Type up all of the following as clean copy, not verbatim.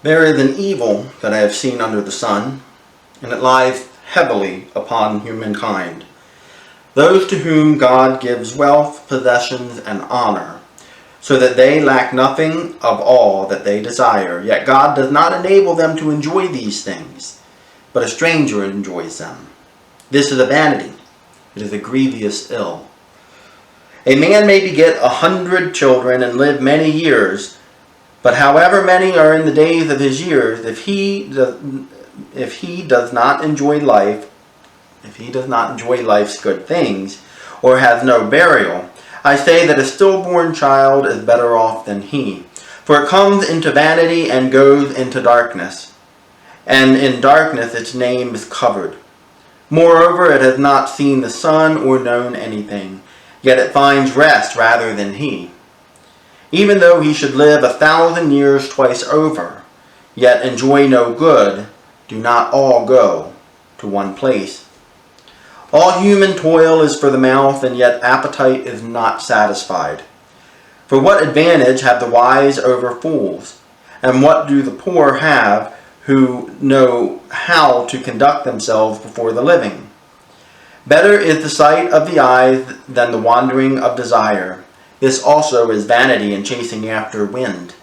There is an evil that I have seen under the sun, and it lies heavily upon humankind. Those to whom God gives wealth, possessions, and honor, so that they lack nothing of all that they desire. Yet God does not enable them to enjoy these things, but a stranger enjoys them. This is a vanity. It is a grievous ill. A man may beget 100 children and live many years, but however many are in the days of his years, if he does not enjoy life's good things, or has no burial, I say that a stillborn child is better off than he. For it comes into vanity and goes into darkness, and in darkness its name is covered. Moreover, it has not seen the sun or known anything, yet it finds rest rather than he. Even though he should live 1,000 years twice over, yet enjoy no good, do not all go to one place. All human toil is for the mouth, and yet appetite is not satisfied. For what advantage have the wise over fools? And what do the poor have who know how to conduct themselves before the living? Better is the sight of the eyes than the wandering of desire. This also is vanity and chasing after wind.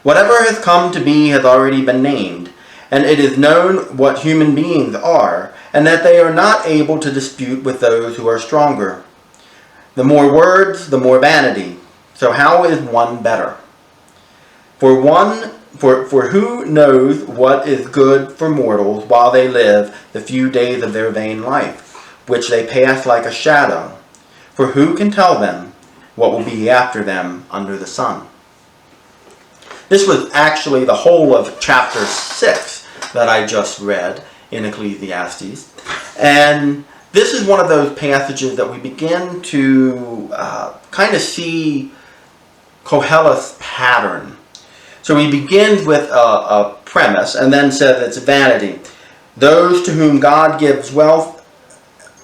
Whatever has come to be has already been named, and it is known what human beings are, and that they are not able to dispute with those who are stronger. The more words, the more vanity. So how is one better? For who knows what is good for mortals while they live the few days of their vain life, which they pass like a shadow? For who can tell them what will be after them under the sun? This was actually the whole of chapter 6 that I just read in Ecclesiastes. And this is one of those passages that we begin to kind of see Koheleth's pattern. So he begins with a premise and then says it's vanity. Those to whom God gives wealth,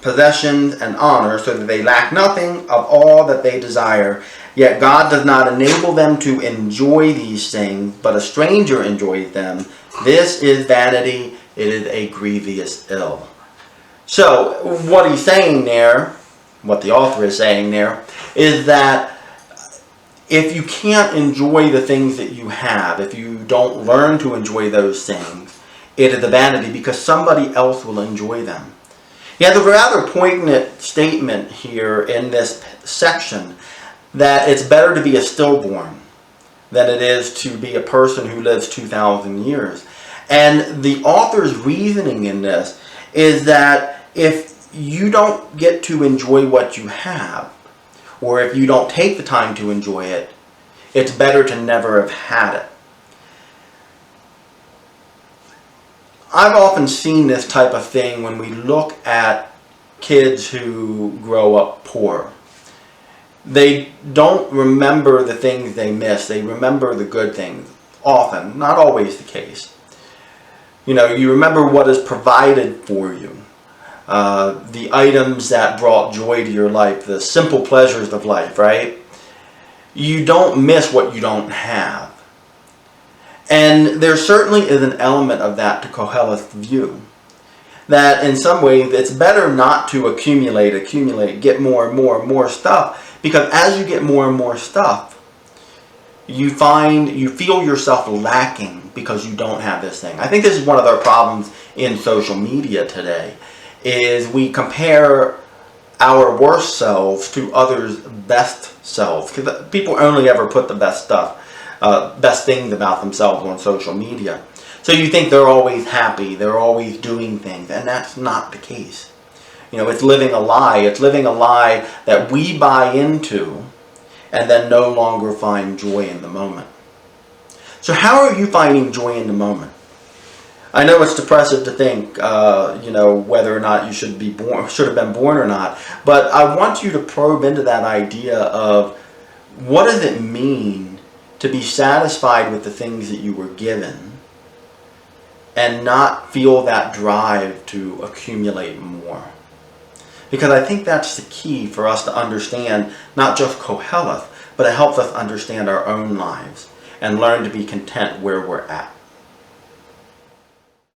possessions, and honor, so that they lack nothing of all that they desire. Yet God does not enable them to enjoy these things, but a stranger enjoys them. This is vanity. It is a grievous ill. So what he's saying there, what the author is saying there, is that if you can't enjoy the things that you have, if you don't learn to enjoy those things, it is a vanity because somebody else will enjoy them. He has a rather poignant statement here in this section that it's better to be a stillborn than it is to be a person who lives 2,000 years. And the author's reasoning in this is that if you don't get to enjoy what you have, or if you don't take the time to enjoy it, it's better to never have had it. I've often seen this type of thing when we look at kids who grow up poor. They don't remember the things they miss. They remember the good things. Often, not always the case. You remember what is provided for you. The items that brought joy to your life. The simple pleasures of life, right? You don't miss what you don't have. And there certainly is an element of that to Koheleth's view. That in some ways it's better not to accumulate, get more and more stuff. Because as you get more and more stuff, you feel yourself lacking because you don't have this thing. I think this is one of the problems in social media today, is we compare our worst selves to others' best selves. Because people only ever put the best stuff, best things about themselves on social media. So you think they're always happy, they're always doing things, and that's not the case. It's living a lie. It's living a lie that we buy into and then no longer find joy in the moment. So how are you finding joy in the moment? I know it's depressive to think, whether or not you should have been born or not, but I want you to probe into that idea of what does it mean to be satisfied with the things that you were given and not feel that drive to accumulate more. Because I think that's the key for us to understand not just Koheleth, but it helps us understand our own lives. and learn to be content where we're at.